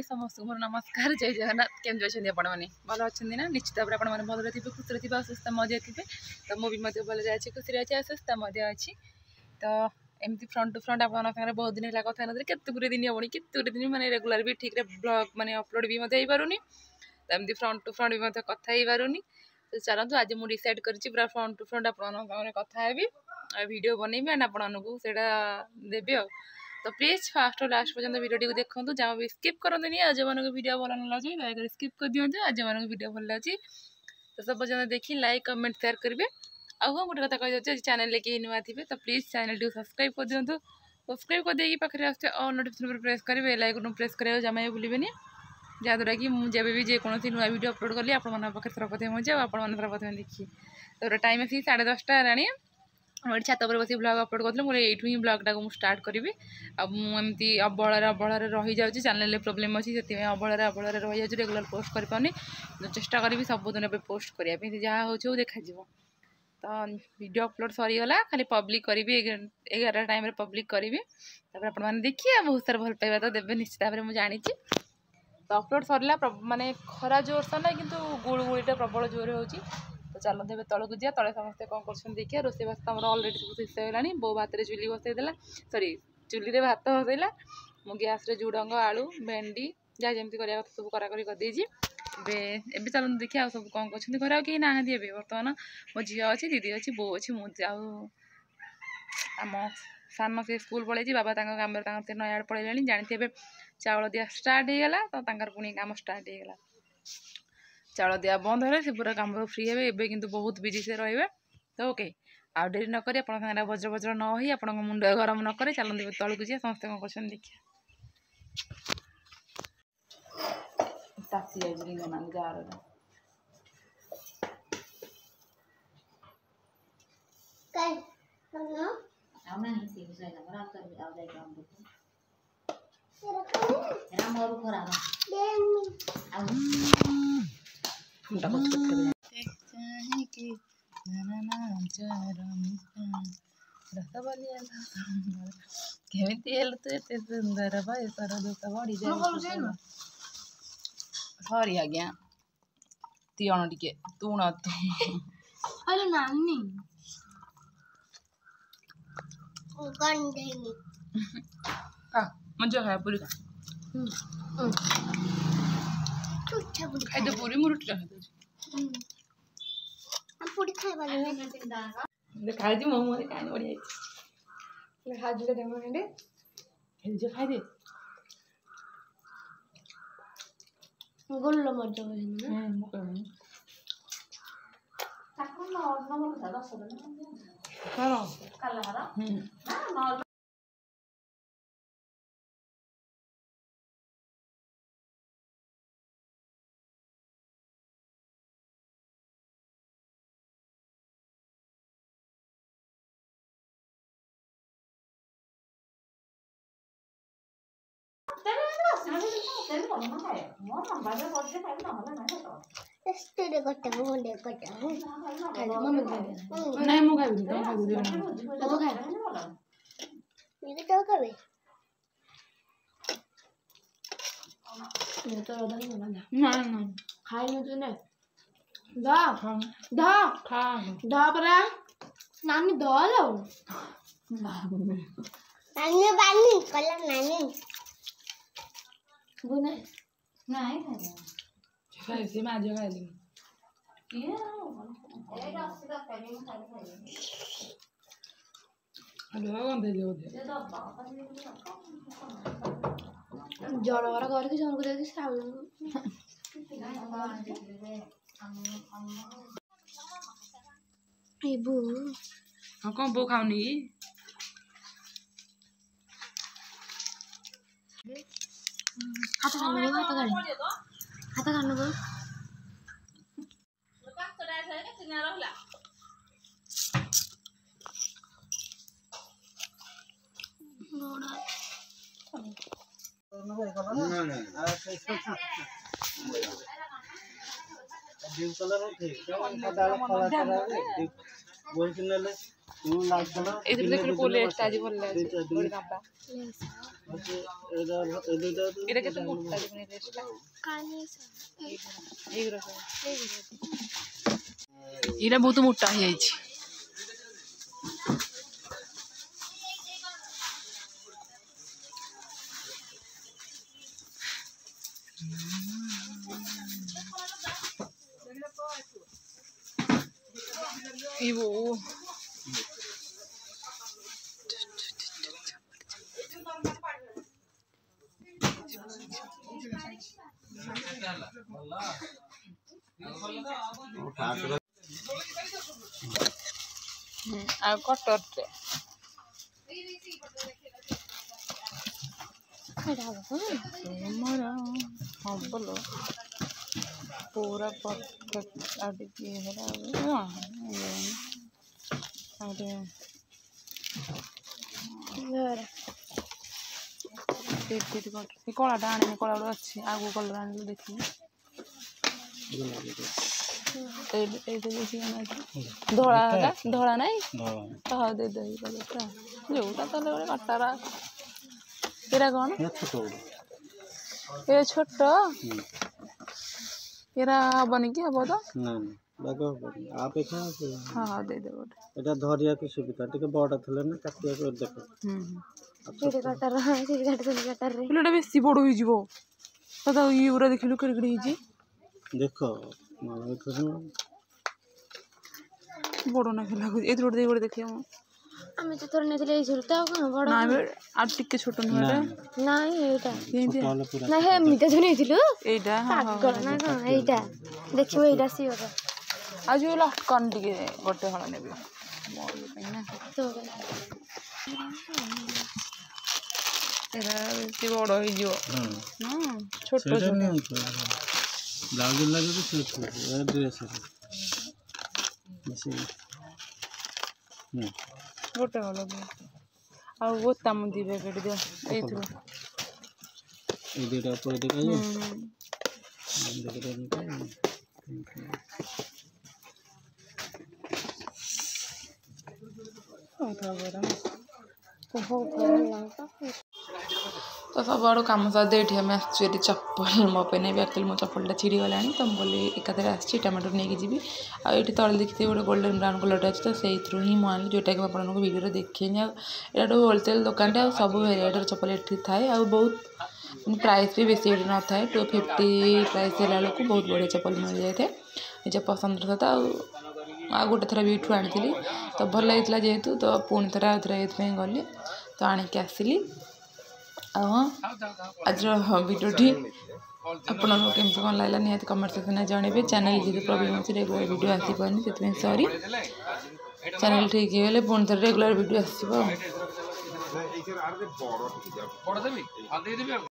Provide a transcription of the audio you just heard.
समस्त मोर नमस्कार जय जगन्नाथ केम अच्छे आपण मैंने भल अच्छा ना निश्चित भाव में भल थे खुशी थे सुस्थ मजा थे तो मुझे भल अच्छे खुशी अच्छे सुस्थ मजा अच्छी तो एमती फ्रंट टू फ्रंट आप बहुत दिन है कथा ना केतुरी दिन हेनी केतुरी दिन मैंने रेगुलर भी ठीक ब्लॉग मैंने अपलोड भी हो पारूनी तो एमती फ्रंट टू फ्रंट भी कथा हो पारूनी तो चलतु आज मुझे डिसाइड करी पूरा फ्रंट टू फ्रंट आप कथा हेबी वीडियो बनइबी एंड आपको देवी आ तो प्लीज फास्ट और लास्ट पर्यटन वीडियो देखो जहाँ भी स्किप करते आज जो वीडियो भल न लगे दया स्किप कर दिखाँ आज जो वीडियो भल लगे तो सब पर्यटन देखी लाइक कमेंट शेयर करेंगे आउ हाँ गोटे कथा कही चैनल के नुआ थे तो प्लीज चैनल टी सब्सक्राइब कर दिखाँ सब्सक्राइब कर पाखे आसते ऑल नोटिफिकेशन प्रेस करेंगे बेल आइकन प्रेस करा जमा भूलें जहाँद्वारा कि मुझे भी जेकोसी नुआ वीडियो अपलोड कली आपके सर्वप्रथम मजे आपने सर्वप्रथम देखिए तो टाइम आसी 10:30 है मैं छात पर बस ब्लॉग अपलोड करूँ मुझे ये ही ब्लॉगटा को स्टार्ट करी आमती अबहर रही जाऊँगी चैनल प्रोब्लेम अच्छी से अबहर रही जाऊँ रेगुलर पोस्ट कर पानी तो चेष्टा करी सबुदिन पोस्ट करने जहाँ हो देखा तो वीडियो अपलोड सरीगला खाली पब्लिक करी 11 टाइम पब्लिक करी आपने देखिए बहुत सारा भल पाइबा तो देवे निश्चित भाव में मुझे जानी तो अपलोड सरला माने खरा जोर सा ना कि गुड़गुड़ीटा प्रबल जोर हो तो चलते ए तौक जा तले समस्ते कौन कर देखिए रोषेईबास तो अलरेडी सब शेष होगा बो भात चुली बसईदेला सरी चुली भात बसैला मु गैस झुडंग आलू भेंडी जहाँ जमी करा सब कराकरी करदेजी एबे चलते देखिए आ सब कौन कर घर कहीं ना बर्तमान मो झी अच्छी दीदी अच्छी बो अच्छी मुझे आम सान से स्कूल पलैची बाबा काम नयाड़ पलैले जानते चाउल दिया स्टार्ट होगा तो पुणी काम स्टार्ट होगा चाउल दिया बंद है से पूरा काम फ्री हे एबे किंतु बहुत बिजी से रहिबे तो ओके आ डेरी न करी आपन संगे वज्र वज्र न होई आपन मुंड गरम न करे चलते तलू जी समस्त कौन कर देखिए ताती रिंगना जार सुंदर बयसर दुख बढ़ी जाए सॉरी आज्ञा तीण टिके तुण अरे नानी मजा खाया पूरी खाई दे पूरी मुझे रुटी खाई दी मोमो खाने बढ़िया खाई दे खाई दे गोल मजा नहीं मुझे नानी खाई मैं आज खाई जड़ बड़ा करके जमको देखी हाँ कौन बो खाऊनी हाथ खाने को ଏଥିରେ ଦେଖିଲୁ କୋଉ ଲେସ୍ଟା ଆଜି ଭଲ ଲାଗୁଛି ଗୋଟେ ନବା ଏଇଟା କେତେ ମୋଟା ଦେଖୁନି ଲେସ୍ଟା ଏଇଟା ବହୁତ ମୋଟା ହେଇଯାଇଛି Ibu. Aku kotor deh. पूरा परफेक्ट आदि की है अरे कलाटा आने कला गोटे अच्छी आगु कलर आने देखिए धला धला ना हाँ दे दे कलरटा जोटा तो गोटे कटारा एरा कौन ये छोट एरा हबनी कि हब तो हाँ दे दे এটা ধরিয়া কি সুবিধা টিকে বড় থলে না কাটিয়া করে দেখো সেটা কাটার হয় সেটা কাটতে কাটার রে এটা বেশি বড় হই যাব দাদা এই পুরা দেখিলু কেড়ে হইজি দেখো মানে করো বড় না খেলা এই রোড দিয়ে বড় দেখি আমি তো তোর নেদিলে এই ঝুলটা কোন বড় না আর টিকে ছোট নয় না এইটা এইটা না হে মিটা ঝুনেইছিল এইটা হ্যাঁ পাগল না কোন এইটা দেখিও এইটা সিওর आज लटकन टे गोटे हल ने তো बेसी बड़ हो छोट छोट ब्लाउज लगे तो ड्रेस गोटे हल ଆଉ ଗୋତା ମୁଦି ପ୍ୟାକେଟ ଦିଅ ଏଇଥିରୁ এই দুটো উপরে দেখা যায় तो सब बड़ कम सद ये आम आसुरी चप्पल मो पे नहीं एक्चुअली मो चप्पलटा छिड़ी गला तो बोली एकाथर आसी टमाटो नहीं जी आठ तले देखिए गोटे गोल्डन ब्राउन कलर अच्छे तो से ही मुझे आनी जोटा कि आपको वीडियो देखेनि यहाँ होलसेल दुकान टे सब भेराइटर चप्पल ये थाए आ बहुत प्राइस भी बेसी न था 250 प्राइस है बहुत बढ़िया चप्पल मिल जाए निज पसंद सहित आ गोटे थर भी एठू आनी तो भल लगी जेहेतु तो पुणी थर आउ थे गली तो आणिक आसली आज भिडियोटी आपन केमती कौन लगला निहत कमेंट सेक्शन में जनइबे चैनल जी प्रॉब्लम अच्छे रेगुलर वीडियो आसी पानी से सॉरी चैनल ठीक है पुणी थर रेगुलर वीडियो आस